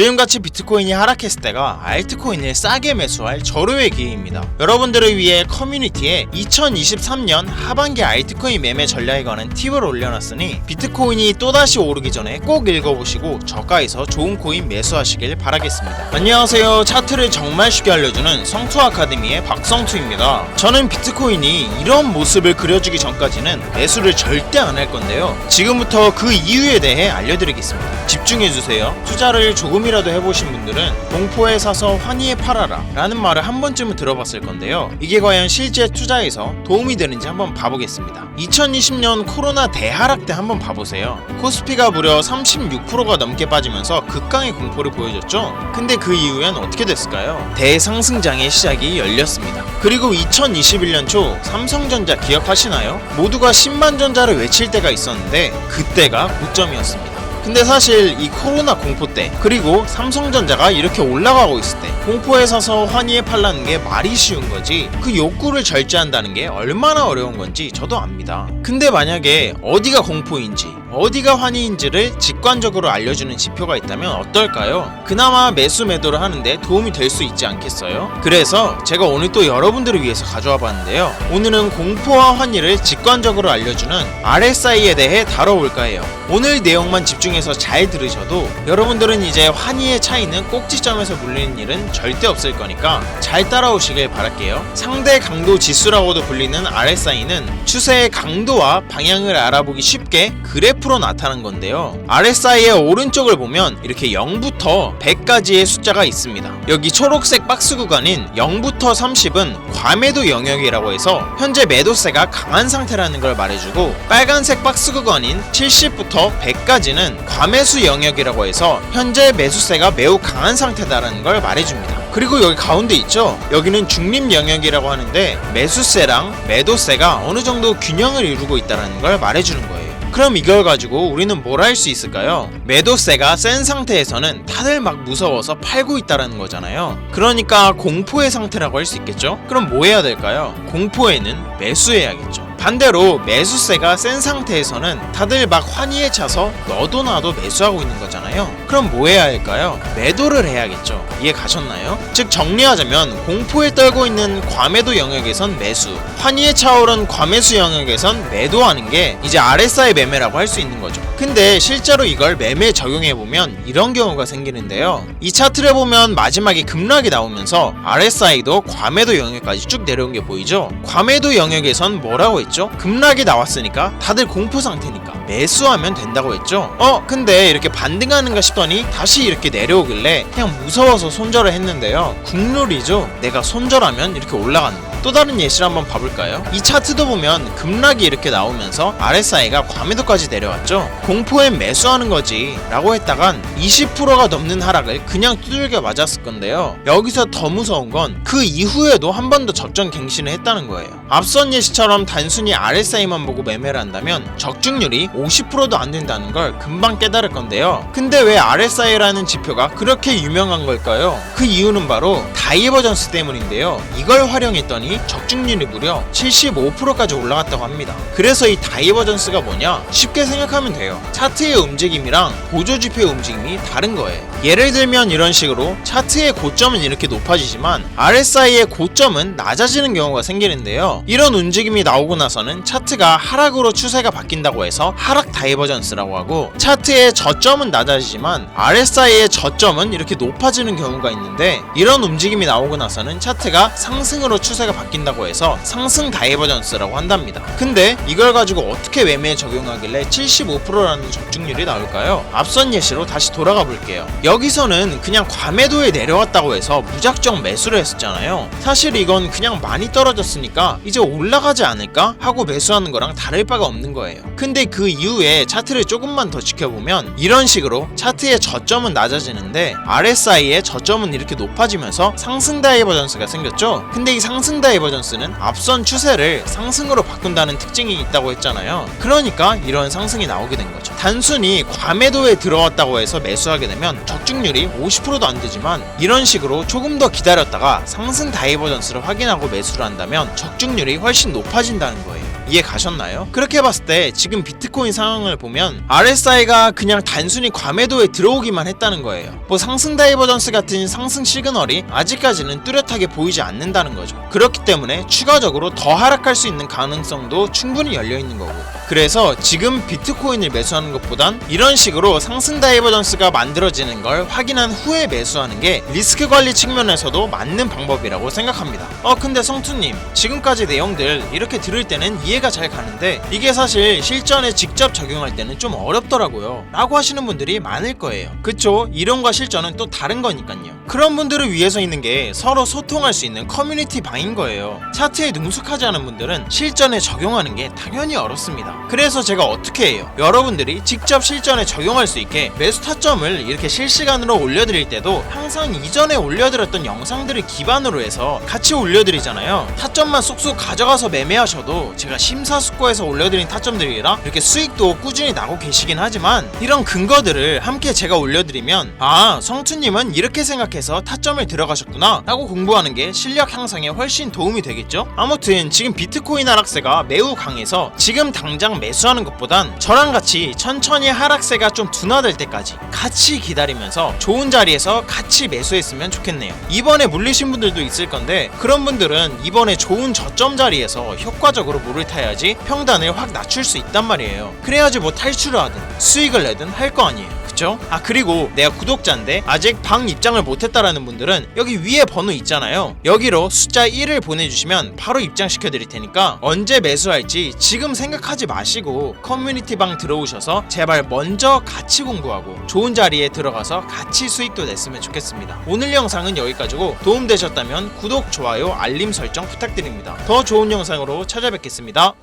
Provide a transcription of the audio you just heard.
지금같이 비트코인이 하락했을 때가 알트코인을 싸게 매수할 절호의 기회입니다. 여러분들을 위해 커뮤니티에 2023년 하반기 알트코인 매매 전략에 관한 팁을 올려놨으니 비트코인이 또다시 오르기 전에 꼭 읽어보시고 저가에서 좋은 코인 매수하시길 바라겠습니다. 안녕하세요. 차트를 정말 쉽게 알려주는 성투 아카데미의 박성투입니다. 저는 비트코인이 이런 모습을 그려주기 전까지는 매수를 절대 안 할 건데요. 지금부터 그 이유에 대해 알려드리겠습니다. 집중해주세요. 투자를 조금이라도 해보신 분들은 공포에 사서 환희에 팔아라 라는 말을 한 번쯤은 들어봤을 건데요. 이게 과연 실제 투자에서 도움이 되는지 한번 봐보겠습니다. 2020년 코로나 대하락 때 한번 봐보세요. 코스피가 무려 36%가 넘게 빠지면서 극강의 공포를 보여줬죠. 근데 그 이후엔 어떻게 됐을까요? 대상승장의 시작이 열렸습니다. 그리고 2021년 초 삼성전자 기억하시나요? 모두가 10만 전자를 외칠 때가 있었는데 그때가 고점이었습니다. 근데 사실 이 코로나 공포 때 그리고 삼성전자가 이렇게 올라가고 있을 때 공포에 사서 환희에 팔라는 게 말이 쉬운 거지 그 욕구를 절제한다는 게 얼마나 어려운 건지 저도 압니다. 근데 만약에 어디가 공포인지 어디가 환희인지를 직관적으로 알려주는 지표가 있다면 어떨까요? 그나마 매수 매도를 하는데 도움이 될 수 있지 않겠어요? 그래서 제가 오늘 또 여러분들을 위해서 가져와 봤는데요. 오늘은 공포와 환희를 직관적으로 알려주는 RSI에 대해 다뤄볼까 해요. 오늘 내용만 집중해서 잘 들으셔도 여러분들은 이제 환희의 차이는 꼭지점에서 물리는 일은 절대 없을 거니까 잘 따라오시길 바랄게요. 상대 강도 지수라고도 불리는 RSI는 추세의 강도와 방향을 알아보기 쉽게 그래프로 나타난 건데요. RSI의 오른쪽을 보면 이렇게 0부터 100까지의 숫자가 있습니다. 여기 초록색 박스 구간인 0부터 30은 과매도 영역이라고 해서 현재 매도세가 강한 상태라는 걸 말해주고 빨간색 박스 구간인 70부터 100까지는 과매수 영역이라고 해서 현재 매수세가 매우 강한 상태다라는 걸 말해줍니다. 그리고 여기 가운데 있죠? 여기는 중립 영역이라고 하는데 매수세랑 매도세가 어느 정도 균형을 이루고 있다는 걸 말해주는 거예요. 그럼 이걸 가지고 우리는 뭘 할 수 있을까요? 매도세가 센 상태에서는 다들 막 무서워서 팔고 있다라는 거잖아요. 그러니까 공포의 상태라고 할 수 있겠죠? 그럼 뭐 해야 될까요? 공포에는 매수해야겠죠. 반대로 매수세가 센 상태에서는 다들 막 환희에 차서 너도 나도 매수하고 있는 거잖아요. 그럼 뭐 해야 할까요? 매도를 해야겠죠. 이해 가셨나요? 즉 정리하자면 공포에 떨고 있는 과매도 영역에선 매수, 환희에 차오른 과매수 영역에선 매도하는 게 이제 RSI 매매라고 할 수 있는 거죠. 근데 실제로 이걸 매매에 적용해보면 이런 경우가 생기는데요. 이 차트를 보면 마지막에 급락이 나오면서 RSI도 과매도 영역까지 쭉 내려온 게 보이죠? 과매도 영역에선 뭐라고 했죠? 급락이 나왔으니까 다들 공포 상태니까 매수하면 된다고 했죠? 근데 이렇게 반등하는가 싶더니 다시 이렇게 내려오길래 그냥 무서워서 손절을 했는데요. 국룰이죠. 내가 손절하면 이렇게 올라가는 거. 또 다른 예시를 한번 봐볼까요? 이 차트도 보면 급락이 이렇게 나오면서 RSI가 과매도까지 내려왔죠. 공포엔 매수하는 거지 라고 했다간 20%가 넘는 하락을 그냥 두들겨 맞았을 건데요. 여기서 더 무서운 건 그 이후에도 한 번 더 적정 갱신을 했다는 거예요. 앞선 예시처럼 단순히 RSI만 보고 매매를 한다면 적중률이 50%도 안 된다는 걸 금방 깨달을 건데요. 근데 왜 RSI라는 지표가 그렇게 유명한 걸까요? 그 이유는 바로 다이버전스 때문인데요. 이걸 활용했더니 적중률이 무려 75%까지 올라갔다고 합니다. 그래서 이 다이버전스가 뭐냐? 쉽게 생각하면 돼요. 차트의 움직임이랑 보조지표의 움직임이 다른 거예요. 예를 들면 이런 식으로 차트의 고점은 이렇게 높아지지만 RSI의 고점은 낮아지는 경우가 생기는데요. 이런 움직임이 나오고 나서는 차트가 하락으로 추세가 바뀐다고 해서 하락 다이버전스라고 하고, 차트의 저점은 낮아지지만 RSI의 저점은 이렇게 높아지는 경우가 있는데 이런 움직임이 나오고 나서는 차트가 상승으로 추세가 바뀐다고 해서 상승 다이버전스라고 한답니다. 근데 이걸 가지고 어떻게 매매에 적용하길래 75%라는 적중률이 나올까요? 앞선 예시로 다시 돌아가 볼게요. 여기서는 그냥 과매도에 내려왔다고 해서 무작정 매수를 했었잖아요. 사실 이건 그냥 많이 떨어졌으니까 이제 올라가지 않을까 하고 매수하는 거랑 다를 바가 없는 거예요. 근데 그 이후에 차트를 조금만 더 지켜보면 이런 식으로 차트의 저점은 낮아지는데 RSI의 저점은 이렇게 높아지면서 상승 다이버전스가 생겼죠. 근데 이 상승 다이버전스는 앞선 추세를 상승으로 바꾼다는 특징이 있다고 했잖아요. 그러니까 이런 상승이 나오게 된 거죠. 단순히 과매도에 들어왔다고 해서 매수하게 되면 적중률이 50%도 안 되지만 이런 식으로 조금 더 기다렸다가 상승 다이버전스를 확인하고 매수를 한다면 적중률이 훨씬 높아진다는 거예요. 이해 가셨나요? 그렇게 봤을 때 지금 비트코인 상황을 보면 RSI가 그냥 단순히 과매도에 들어오기만 했다는 거예요. 뭐 상승 다이버전스 같은 상승 시그널이 아직까지는 뚜렷하게 보이지 않는다는 거죠. 그렇기 때문에 추가적으로 더 하락할 수 있는 가능성도 충분히 열려 있는 거고, 그래서 지금 비트코인을 매수하는 것보단 이런 식으로 상승 다이버전스가 만들어지는 걸 확인한 후에 매수하는 게 리스크 관리 측면에서도 맞는 방법이라고 생각합니다. 근데 성투님, 지금까지 내용들 이렇게 들을 때는 이해가 잘 가는데 이게 사실 실전에 직접 적용할 때는 좀 어렵더라고요 라고 하시는 분들이 많을 거예요. 그쵸? 이론과 실전은 또 다른 거니까요. 그런 분들을 위해서 있는 게 서로 소통할 수 있는 커뮤니티 방인 거예요. 차트에 능숙하지 않은 분들은 실전에 적용하는 게 당연히 어렵습니다. 그래서 제가 어떻게 해요? 여러분들이 직접 실전에 적용할 수 있게 매수 타점을 이렇게 실시간으로 올려드릴 때도 항상 이전에 올려드렸던 영상들을 기반으로 해서 같이 올려드리잖아요. 타점만 쏙쏙 가져가서 매매하셔도 제가 심사숙고해서 올려드린 타점들이라 이렇게 수익도 꾸준히 나고 계시긴 하지만, 이런 근거들을 함께 제가 올려드리면 성투님은 이렇게 생각해서 타점을 들어가셨구나 라고 공부하는 게 실력 향상에 훨씬 도움이 되겠죠? 아무튼 지금 비트코인 하락세가 매우 강해서 지금 당장 매수하는 것보단 저랑 같이 천천히 하락세가 좀 둔화될 때까지 같이 기다리면서 좋은 자리에서 같이 매수했으면 좋겠네요. 이번에 물리신 분들도 있을 건데, 그런 분들은 이번에 좋은 저점 자리에서 효과적으로 물을 타야지 평단을 확 낮출 수 있단 말이에요. 그래야지 뭐 탈출을 하든 수익을 내든 할 거 아니에요. 그쵸? 그리고 내가 구독자인데 아직 방 입장을 못했다라는 분들은 여기 위에 번호 있잖아요. 여기로 숫자 1을 보내주시면 바로 입장시켜 드릴 테니까 언제 매수할지 지금 생각하지 마시고 커뮤니티 방 들어오셔서 제발 먼저 같이 공부하고 좋은 자리에 들어가서 같이 수익도 냈으면 좋겠습니다. 오늘 영상은 여기까지고 도움되셨다면 구독, 좋아요, 알림 설정 부탁드립니다. 더 좋은 영상으로 찾아뵙겠습니다.